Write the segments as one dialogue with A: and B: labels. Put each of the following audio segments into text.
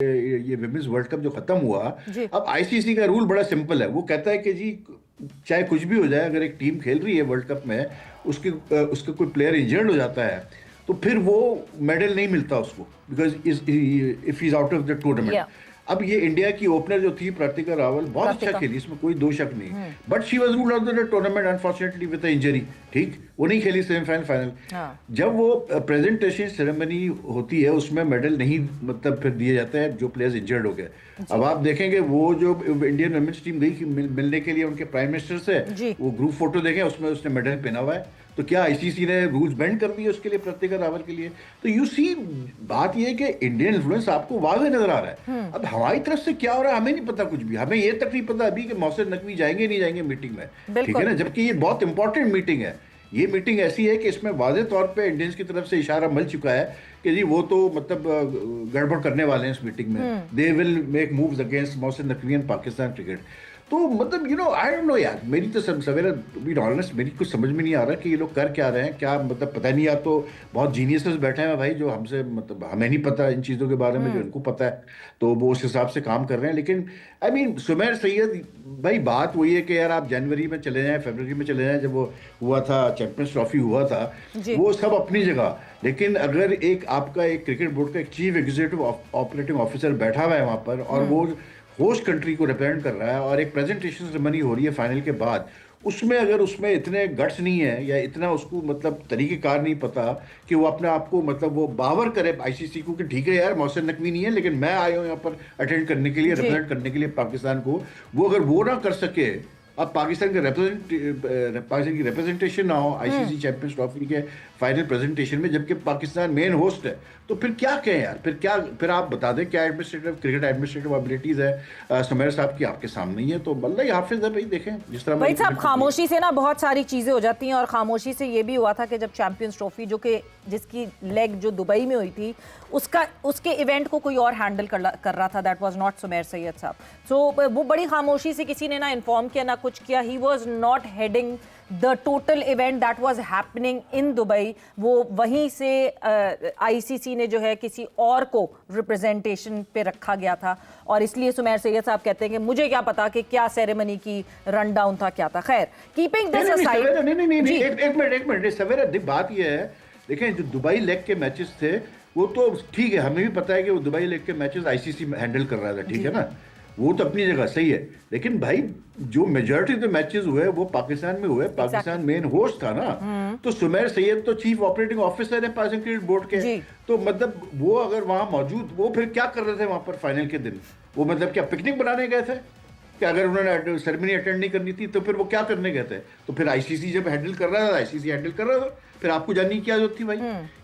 A: ये women's world cup जो खत्म हुआ,
B: जी।
A: अब आईसीसी का रूल बड़ा सिंपल है। वो कहता है कि जी चाहे कुछ भी हो जाए, अगर एक टीम खेल रही है वर्ल्ड कप में, उसके कोई प्लेयर इंजर्ड हो जाता है तो फिर वो मेडल नहीं मिलता उसको, because if is out of the tournament.
B: या
A: अब ये इंडिया की ओपनर जो थी प्रतिका रावल, बहुत अच्छा
B: प्रातिका।
A: खेली, इसमें कोई दो शक नहीं, but she was ruled out the tournament unfortunately with injury. ठीक, वो नहीं खेली सेमीफाइनल फाइनल।
B: हाँ
A: जब वो प्रेजेंटेशन सेरेमनी होती है उसमें मेडल नहीं मतलब फिर दिए जाते हैं जो प्लेयर्स इंजर्ड हो गए। अब
B: जी।
A: आप देखेंगे वो जो इंडियन वुमेन्स टीम गई मिलने के लिए उनके प्राइम मिनिस्टर से,
B: जी।
A: वो ग्रुप फोटो देखें उसमें उसने मेडल पहना हुआ है। तो क्या आईसीसी ने रूल्स बेंड कर दिए उसके लिए, प्रतिका रावल के लिए? तो यू सी, बात ये है कि इंडियन इन्फ्लुएंस आपको वाज़ेह नजर आ रहा है। अब हमारी तरफ से क्या हो रहा है हमें नहीं पता कुछ भी। हमें ये तक नहीं पता अभी कि मोहसिन नकवी जाएंगे नहीं जाएंगे मीटिंग में। ठीक है
B: बिल्कुल।
A: ना, जबकि ये बहुत इंपॉर्टेंट मीटिंग है। ये मीटिंग ऐसी है कि इसमें वाज़ेह तौर पे इंडियंस की तरफ से इशारा मिल चुका है कि जी वो तो मतलब गड़बड़ करने वाले हैं इस मीटिंग में। They will make moves against Mohsin Naqvi and Pakistan cricket. तो मतलब आई डोंट नो यार, मेरी तो सवेरा बी ऑनेस्ट मेरी कुछ समझ में नहीं आ रहा कि ये लोग कर क्या रहे हैं, क्या मतलब पता नहीं। या तो बहुत जीनियसेस बैठे हैं भाई जो हमसे मतलब हमें नहीं पता इन चीज़ों के बारे में, जो इनको पता है तो वो उस हिसाब से काम कर रहे हैं। लेकिन आई मीन सुमेर सैयद भाई, बात वही है कि यार आप जनवरी में चले जाएं, फरवरी में चले जाएं, जब वो हुआ था चैंपियंस ट्रॉफी हुआ था,
B: जी।
A: वो सब अपनी जगह। लेकिन अगर एक आपका एक क्रिकेट बोर्ड का एक चीफ एग्जीक्यूटिव ऑपरेटिंग ऑफिसर बैठा हुआ है वहां पर, और वो होस्ट कंट्री को रिप्रेजेंट कर रहा है, और एक प्रेजेंटेशन सेरेमनी हो रही है फाइनल के बाद, उसमें अगर उसमें इतने गट्स नहीं है या इतना उसको मतलब तरीकेकार नहीं पता कि वो अपने आप को मतलब वो बावर करे आईसीसी को कि ठीक है यार मोहसिन नकवी नहीं है लेकिन मैं आया हूँ यहाँ पर अटेंड करने के लिए,
B: जी।
A: रिप्रेजेंट करने के लिए पाकिस्तान को। वो अगर वो ना कर सके, अब पाकिस्तान की रिप्रेजेंटेशन ना हो आईसीसी चैंपियंस ट्रॉफी के फाइनल प्रेजेंटेशन में, जबकि पाकिस्तान मेन होस्ट है, तो फिर क्या कहें यार? फिर क्या, फिर आप बता दें क्या एडमिनिस्ट्रेटिव क्रिकेट एडमिनिस्ट्रेटिव एबिलिटीज है सुमेर साहब की आपके सामने ही है। तो अल्लाह ही हाफिज है भाई, देखें जिस तरह
B: भाई
A: हमारी
B: साहब,
A: क्रिकेट होती है।
B: खामोशी से ना बहुत सारी चीजें हो जाती हैं, और खामोशी से ये भी हुआ था कि जब चैंपियंस ट्रॉफी जो कि जिसकी लेग जो दुबई में हुई थी, उसके इवेंट को कोई और हैंडल कर रहा था, that was not Sumer Syed साहब। सो वो बड़ी खामोशी से, किसी ने ना इन्फॉर्म किया ना कुछ किया। He was not heading the total event that was happening in Dubai. वो वहीं से आईसीसी ने जो है किसी और को रिप्रेजेंटेशन पे रखा गया था, और इसलिए सुमेर सैयद साहब कहते हैं कि मुझे क्या पता कि क्या सेरेमनी की रन डाउन था, क्या था। खैर, कीपिंग दिस असाइड।
A: नहीं, एक मिनट सवेरा, बात ये है, देखें जो दुबई लेग के मैचेस थे वो तो ठीक है, हमें भी पता है कि वो दुबई लेग के मैचेस आईसीसी हैंडल कर रहा था, ठीक है ना, वो तो अपनी जगह सही है। लेकिन भाई जो मेजॉरिटी ऑफ द मैचेस हुए वो पाकिस्तान में हुए, पाकिस्तान मेन होस्ट था ना। तो सुमेर सैयद तो चीफ ऑपरेटिंग ऑफिसर है पाकिस्तान क्रिकेट बोर्ड के।
B: जी।
A: तो मतलब वो अगर वहां मौजूद, वो फिर क्या कर रहे थे वहां पर फाइनल के दिन? वो मतलब क्या पिकनिक बनाने गए थे कि अगर उन्होंने सेरेमनी अटेंड नहीं करनी थी तो फिर वो क्या करने गए थे? तो फिर आईसीसी जब हैंडल कर रहा था, आईसीसी हैंडल कर रहा था, फिर आपको जानने की क्या जरूरत थी भाई?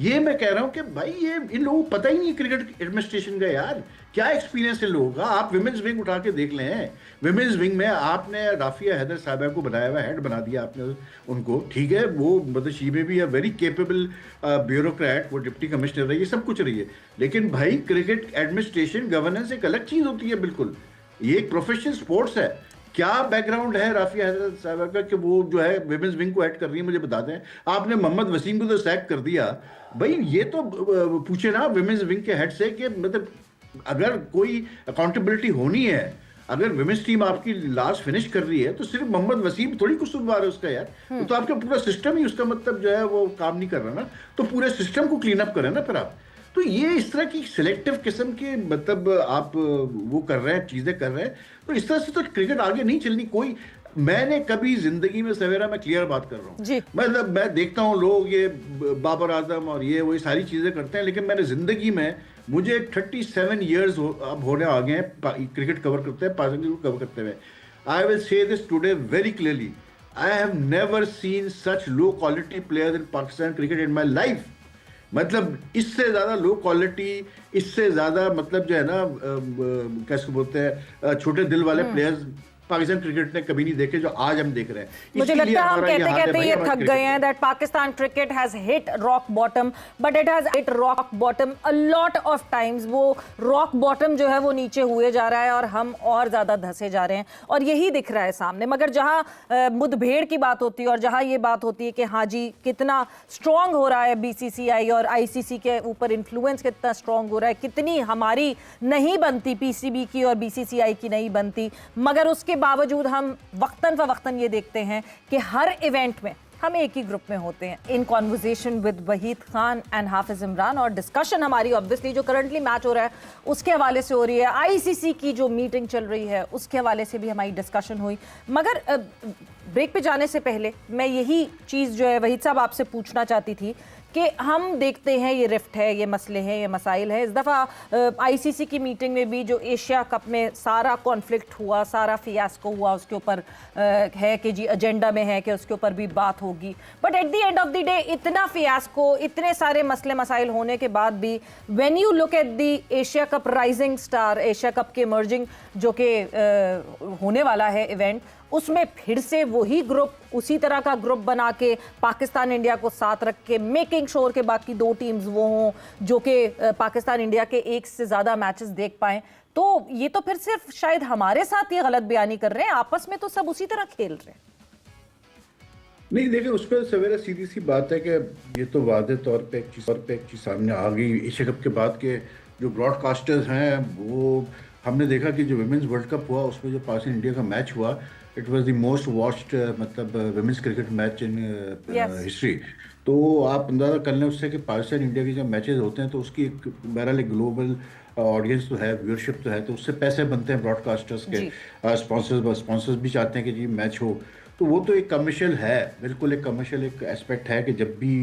A: ये मैं कह रहा हूं कि भाई ये इन लोगों को पता ही नहीं क्रिकेट एडमिनिस्ट्रेशन का यार, क्या एक्सपीरियंस है लोगों का। आप विमेंस विंग उठा के देख लें, विमेंस विंग में आपने राफिया हैदर साहबा को बनाया हुआ, हेड बना दिया आपने उनको, ठीक है, वो मतलब शी में भी वेरी केपेबल ब्यूरोक्रेट, वो डिप्टी कमिश्नर रही है, सब कुछ रही है। लेकिन भाई क्रिकेट एडमिनिस्ट्रेशन गवर्नेंस एक अलग चीज होती है बिल्कुल। ये एक प्रोफेशनल स्पोर्ट्स है। क्या बैकग्राउंड है राफिया हैदर साहबा का कि वो जो है विमेंस विंग को हेड कर रही है, मुझे बता दें। आपने मोहम्मद वसीम को तो सैक कर दिया भाई, ये तो पूछे ना विमेंस विंग के हेड से कि मतलब अगर कोई अकाउंटेबिलिटी होनी है, अगर विमेंस टीम आपकी लास्ट फिनिश कर रही है तो सिर्फ मोहम्मद वसीम थोड़ी कसूरवार है उसका यार। वो तो आपका पूरा सिस्टम ही उसका मतलब जो है वो काम नहीं कर रहा ना, तो पूरे सिस्टम को क्लीन अप करें ना फिर आप। तो ये इस तरह की सिलेक्टिव किस्म के मतलब आप वो कर रहे हैं, चीजें कर रहे हैं, तो इस तरह से तो क्रिकेट आगे नहीं चलनी कोई। मैंने कभी जिंदगी में सवेरा, मैं क्लियर बात कर रहा हूँ,
B: जी।
A: मतलब मैं देखता हूँ लोग ये बाबर आजम और ये वही सारी चीजें करते हैं, लेकिन मैंने जिंदगी में, मुझे 37 ईयर्स अब होने आ गए हैं क्रिकेट कवर करते हैं, पाकिस्तान को कवर करते हुए। I will say this today very clearly, I have never seen such low quality players in Pakistan cricket in my life. मतलब इससे ज्यादा लो क्वालिटी, इससे ज्यादा मतलब जो है ना कैसे बोलते हैं छोटे दिल वाले प्लेयर्स पाकिस्तान क्रिकेट ने कभी नहीं देखे जो आज हम देख रहे हैं।
B: मुझे
A: इसके लिए
B: लगता है हम
A: हमारा
B: कहते
A: हाल है
B: कहते
A: भाई
B: ये
A: हमारे
B: थक
A: क्रिकेट
B: गए हैं that Pakistan cricket has hit rock bottom, but it has hit rock bottom a lot of times. वो रॉक बॉटम जो है वो नीचे हुए जा रहा है और हम और ज्यादा धंसे जा रहे हैं, और यही दिख रहा है सामने। मगर जहां मुठभेड़ की बात होती है और जहां ये बात होती है कि हाँ जी कितना स्ट्रांग हो रहा है बीसीसीआई और आईसीसी के ऊपर इन्फ्लुएंस कितना स्ट्रांग हो रहा है, कितनी हमारी नहीं बनती पीसीबी की और बीसीसीआई की नहीं बनती, मगर उसके बावजूद हम वक्तन फवक्तन ये देखते हैं कि हर इवेंट में हम एक ही ग्रुप में होते हैं। In conversation with Wahid Khan and Hafiz Imran, और डिस्कशन हमारी ऑब्वियसली जो करंटली मैच हो रहा है उसके हवाले से हो रही है, आईसीसी की जो मीटिंग चल रही है उसके हवाले से भी हमारी डिस्कशन हुई। मगर ब्रेक पे जाने से पहले मैं यही चीज़ जो है वहीद साहब आपसे पूछना चाहती थी कि हम देखते हैं ये रिफ्ट है, ये मसले हैं, ये मसाइल हैं। इस दफ़ा आईसीसी की मीटिंग में भी जो एशिया कप में सारा कॉन्फ्लिक्ट हुआ, सारा फियास्को हुआ, उसके ऊपर है कि जी एजेंडा में है कि उसके ऊपर भी बात होगी, but at the end of the day इतना फियास्को, इतने सारे मसले मसाइल होने के बाद भी when you look at the Asia cup rising star, Asia cup के इमर्जिंग जो कि होने वाला है इवेंट, उसमें फिर से वही ग्रुप, उसी तरह का ग्रुप बना के पाकिस्तान इंडिया को साथ रख के मेकिंग श्योर के बाकी दो टीम्स वो हों जो कि पाकिस्तान इंडिया के एक से ज़्यादा मैचेस देख पाएं। तो ये तो फिर सिर्फ शायद हमारे साथ ये गलत बयानी कर रहे हैं, आपस में तो सब उसी तरह खेल रहे हैं।
A: नहीं देखिए, उस पर सवेरा सीधी सी बात है कि ये तो वादे तौर पे एक चीज़ सामने आ गई एशिया कप के बाद के जो ब्रॉडकास्टर्स हैं वो, हमने देखा कि जो विमेंस वर्ल्ड कप हुआ उसमें जो पाकिस्तान इंडिया का मैच हुआ, it was the most watched मतलब women's cricket match in history. तो आप अंदाज़ा कर लें उससे कि पाकिस्तान इंडिया के जब मैचेस होते हैं तो उसकी एक बहरहाल एक ग्लोबल ऑडियंस तो है, व्यूअरशिप तो है, तो उससे पैसे बनते हैं ब्रॉडकास्टर्स के, स्पॉन्सर्स भी चाहते हैं कि जी मैच हो। तो वो तो एक कमर्शियल है, बिल्कुल एक कमर्शियल एक एस्पेक्ट है कि जब भी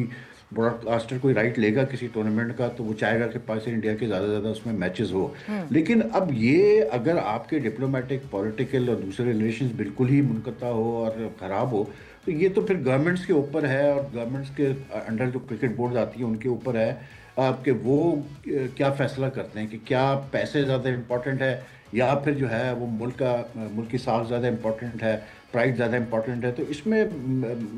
A: ब्रॉडकास्टर कोई राइट लेगा किसी टूर्नामेंट का तो वो चाहेगा कि पाकिस्तान इंडिया के ज़्यादा से ज़्यादा उसमें मैचेस हो। लेकिन अब ये अगर आपके डिप्लोमेटिक, पॉलिटिकल और दूसरे रिलेशंस बिल्कुल ही मुनक़ता हो और ख़राब हो तो ये तो फिर गवर्नमेंट्स के ऊपर है, और गवर्नमेंट्स के अंडर जो क्रिकेट बोर्ड आती है उनके ऊपर है आपके वो क्या फ़ैसला करते हैं कि क्या पैसे ज़्यादा इम्पोर्टेंट है या फिर जो है वो मुल्क की साख ज़्यादा इम्पोर्टेंट है, प्राइड ज़्यादा इम्पोर्टेंट है। तो इसमें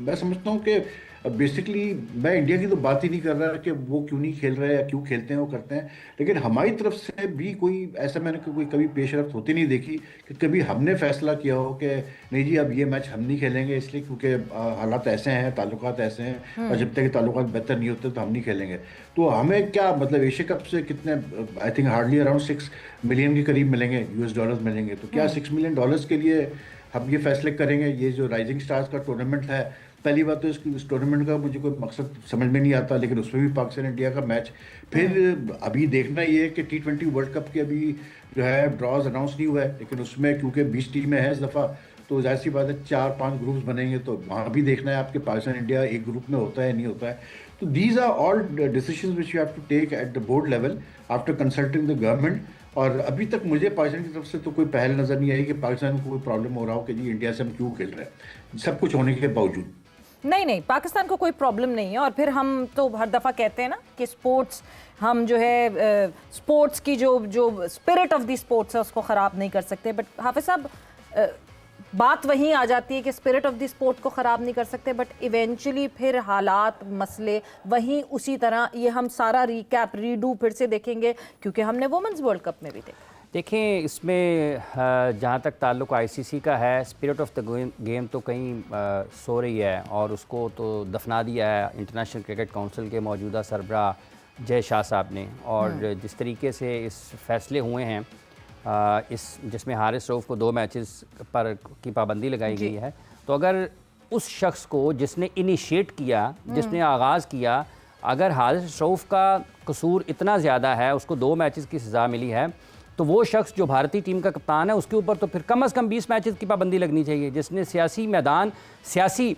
A: मैं समझता हूँ कि बेसिकली मैं इंडिया की तो बात ही नहीं कर रहा कि वो क्यों नहीं खेल रहे या क्यों खेलते हैं वो करते हैं, लेकिन हमारी तरफ से भी कोई ऐसा मैंने कोई कभी पेशरफ्त होती नहीं देखी कि कभी हमने फैसला किया हो कि नहीं जी अब ये मैच हम नहीं खेलेंगे इसलिए क्योंकि हालात ऐसे हैं, ताल्लुकात ऐसे हैं और जब तक ताल्लुकात बेहतर नहीं होते तो हम नहीं खेलेंगे। तो हमें क्या मतलब एशिया कप से कितने, I think hardly around 6 million के करीब मिलेंगे, $US मिलेंगे। तो क्या $6 मिलियन के लिए हम ये फैसले करेंगे? ये जो राइजिंग स्टार्स का टूर्नामेंट है, पहली बात तो इस टूर्नामेंट का मुझे कोई मकसद समझ में नहीं आता, लेकिन उसमें भी पाकिस्तान इंडिया का मैच, फिर अभी देखना ये है कि T20 वर्ल्ड कप के अभी जो है ड्रॉज अनाउंस नहीं हुआ है, लेकिन उसमें क्योंकि 20 टीमें हैं इस दफ़ा तो जाहिर सी बात है 4-5 ग्रुप्स बनेंगे, तो वहाँ भी देखना है आपके पाकिस्तान इंडिया एक ग्रुप में होता है नहीं होता है। तो these are all decisions which you have to take at the board level after consulting the government. और अभी तक मुझे पाकिस्तान की तरफ से तो कोई पहल नज़र नहीं आई कि पाकिस्तान को कोई प्रॉब्लम हो रहा हो कि जी इंडिया से हम क्यों खेल रहे हैं, सब कुछ होने के बावजूद।
B: नहीं, पाकिस्तान को कोई प्रॉब्लम नहीं है। और फिर हम तो हर दफ़ा कहते हैं ना कि स्पोर्ट्स, हम जो है स्पोर्ट्स की जो स्पिरिट ऑफ द स्पोर्ट्स है उसको ख़राब नहीं कर सकते। बट हाफिज साहब बात वहीं आ जाती है कि स्पिरिट ऑफ द स्पोर्ट को ख़राब नहीं कर सकते, बट इवेंचुअली फिर हालात, मसले वहीं उसी तरह, ये हम सारा रिकैप रीडू फिर से देखेंगे क्योंकि हमने वुमेंस वर्ल्ड कप में भी देखा।
C: देखें, इसमें जहाँ तक ताल्लुक़ आईसीसी का है, स्पिरिट ऑफ द गेम तो कहीं सो रही है और उसको तो दफना दिया है इंटरनेशनल क्रिकेट काउंसिल के मौजूदा सरबराह जय शाह साहब ने। और जिस तरीके से इस फैसले हुए हैं जिसमें हारिस रऊफ़ को 2 मैचेस पर की पाबंदी लगाई गई है, तो अगर उस शख्स को जिसने इनिशिएट किया, जिसने आगाज़ किया, अगर हारिस रऊफ़ का कसूर इतना ज़्यादा है, उसको 2 मैचेस की सज़ा मिली है, तो वो शख्स जो भारतीय टीम का कप्तान है उसके ऊपर तो फिर कम से कम 20 मैचेस की पाबंदी लगनी चाहिए। जिसने सियासी मैदान, सियासी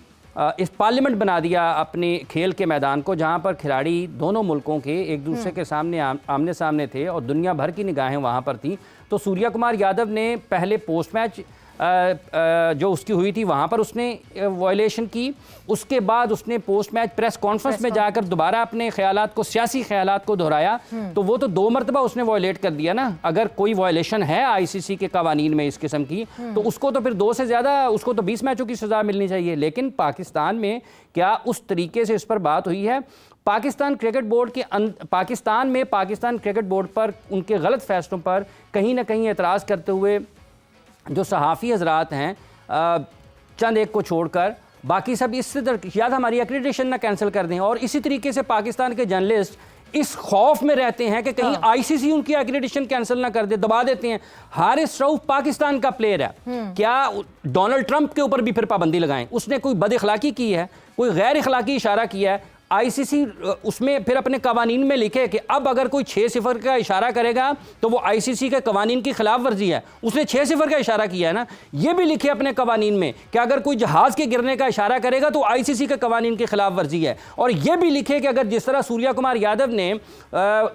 C: इस पार्लियामेंट बना दिया अपने खेल के मैदान को, जहाँ पर खिलाड़ी दोनों मुल्कों के एक दूसरे के सामने आमने सामने थे और दुनिया भर की निगाहें वहाँ पर थी। तो सूर्या कुमार यादव ने पहले पोस्ट मैच जो उसकी हुई थी वहाँ पर उसने वायलेशन की। उसके बाद उसने पोस्ट मैच प्रेस कॉन्फ्रेंस में जाकर दोबारा अपने ख्यालात को, सियासी ख्यालात को दोहराया। तो वो तो 2 मरतबा उसने वायलेट कर दिया ना। अगर कोई वायलेशन है आईसीसी के कवानीन में इस किस्म की, तो उसको तो फिर 2 से ज़्यादा, उसको तो 20 मैचों की सज़ा मिलनी चाहिए। लेकिन पाकिस्तान में क्या उस तरीके से इस पर बात हुई है? पाकिस्तान क्रिकेट बोर्ड के पाकिस्तान में पाकिस्तान क्रिकेट बोर्ड पर उनके गलत फैसलों पर कहीं ना कहीं एतराज़ करते हुए जो सहाफ़ी हजरात हैं, चंद एक को छोड़कर बाकी सब इससे याद हमारी एक्रेडिटेशन ना कैंसिल कर दें। और इसी तरीके से पाकिस्तान के जर्नलिस्ट इस खौफ में रहते हैं कि कहीं आईसीसी उनकी एक्रेडिटेशन कैंसिल ना कर दे, दबा देते हैं। हारिस रऊफ पाकिस्तान का प्लेयर है, क्या डोनाल्ड ट्रंप के ऊपर भी फिर पाबंदी लगाएं? उसने कोई बद इखलाकी की है, कोई गैर इखलाकी इशारा किया है? आईसीसी उसमें फिर अपने कवानीन में लिखे कि अब अगर कोई 6-0 का इशारा करेगा तो वो आईसीसी के कवानीन की खिलाफ वर्जी है। उसने 6-0 का इशारा किया है ना। ये भी लिखे अपने कवानीन में कि अगर कोई जहाज़ के गिरने का इशारा करेगा तो आईसीसी के कवानीन की खिलाफ वर्जी है। और ये भी लिखे कि अगर जिस तरह सूर्या कुमार यादव ने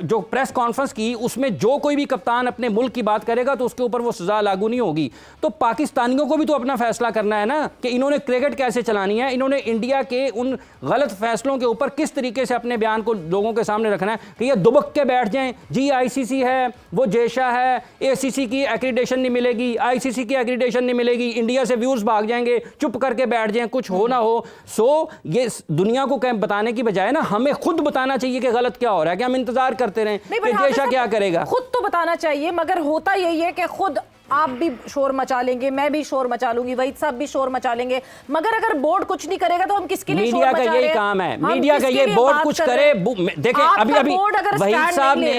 C: जो प्रेस कॉन्फ्रेंस की उसमें जो कोई भी कप्तान अपने मुल्क की बात करेगा तो उसके ऊपर वो सज़ा लागू नहीं होगी। तो पाकिस्तानियों को भी तो अपना फैसला करना है ना कि इन्होंने क्रिकेट कैसे चलानी है। इन्होंने इंडिया के उन गलत फैसलों के ऊपर किस तरीके से अपने बयान को लोगों के सामने रखना है कि ये दुबक के बैठ जाएं, जी आईसीसी है, वो जेशा है, एसीसी की एक्रीडेशन नहीं मिलेगी, आईसीसी की एक्रीडेशन नहीं मिलेगी, इंडिया से व्यूज भाग जाएंगे, चुप करके बैठ जाएं, कुछ हो ना हो। सो ये दुनिया को कहीं बताने की बजाय ना हमें खुद बताना चाहिए कि गलत क्या हो रहा है, कि हम इंतजार करते रहें कि जेशा क्या करेगा।
B: खुद तो बताना चाहिए, मगर होता यही है कि खुद आप भी शोर मचा लेंगे, मैं भी शोर मचा लूंगी, वहीद साहब भी शोर मचा लेंगे, मगर अगर बोर्ड कुछ नहीं करेगा तो हम किसके लिए शोर मचा रहे हैं?
C: मीडिया का यही काम है, मीडिया का ये बोर्ड कुछ करे। देखें अभी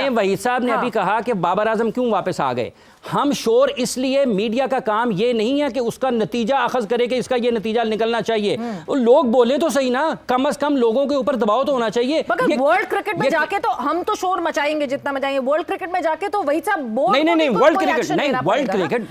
C: वहीद साहब ने अभी कहा कि बाबर आजम क्यों वापस आ गए। हम शोर इसलिए, मीडिया का काम ये नहीं है कि उसका नतीजा अखज करे कि इसका ये नतीजा निकलना चाहिए। लोग बोले तो सही ना, कम से कम लोगों के ऊपर दबाव तो होना चाहिए।
B: मगर वर्ल्ड क्रिकेट में जाके तो हम तो शोर मचाएंगे जितना मचाएंगे, वर्ल्ड क्रिकेट में जाके तो वही सब बोर्ड
C: नहीं वर्ल्ड क्रिकेट नहीं, वर्ल्ड क्रिकेट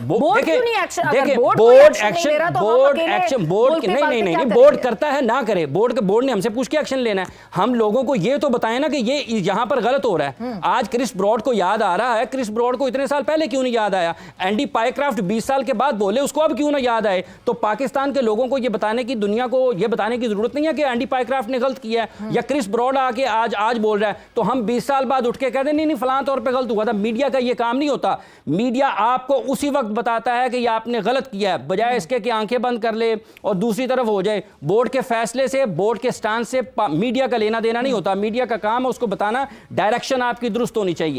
C: बोर्ड करता है ना करे, बोर्ड ने हमसे पूछ के एक्शन लेना है। हम लोगों को ये तो बताएं ना कि ये यहां पर गलत हो रहा है। आज क्रिस ब्रॉड को याद आ रहा है, क्रिस ब्रॉड को इतने साल पहले क्यों नहीं याद आया? एंडी पायक्राफ्ट 20 साल के बाद बोले, उसको अब क्यों ना याद आए? तो पाकिस्तान के लोगों को ये बताने की, दुनिया को ये बताने की जरूरत नहीं है कि एंडी पायक्राफ्ट ने गलत किया है या क्रिस ब्रॉड आके आज बोल रहा है तो हम 20 साल बाद उठ के कहते नहीं फलां तौर पे गलत हुआ था। मीडिया का ये काम नहीं होता। मीडिया आपको उसी वक्त बताता है कि ये आपने गलत किया है, बजाय इसके कि आंखें बंद कर ले और दूसरी तरफ हो जाए। बोर्ड के फैसले से, बोर्ड के स्टैंड से मीडिया का लेना देना नहीं होता। मीडिया का काम है उसको बताना, डायरेक्शन आपकी दुरुस्त होनी चाहिए।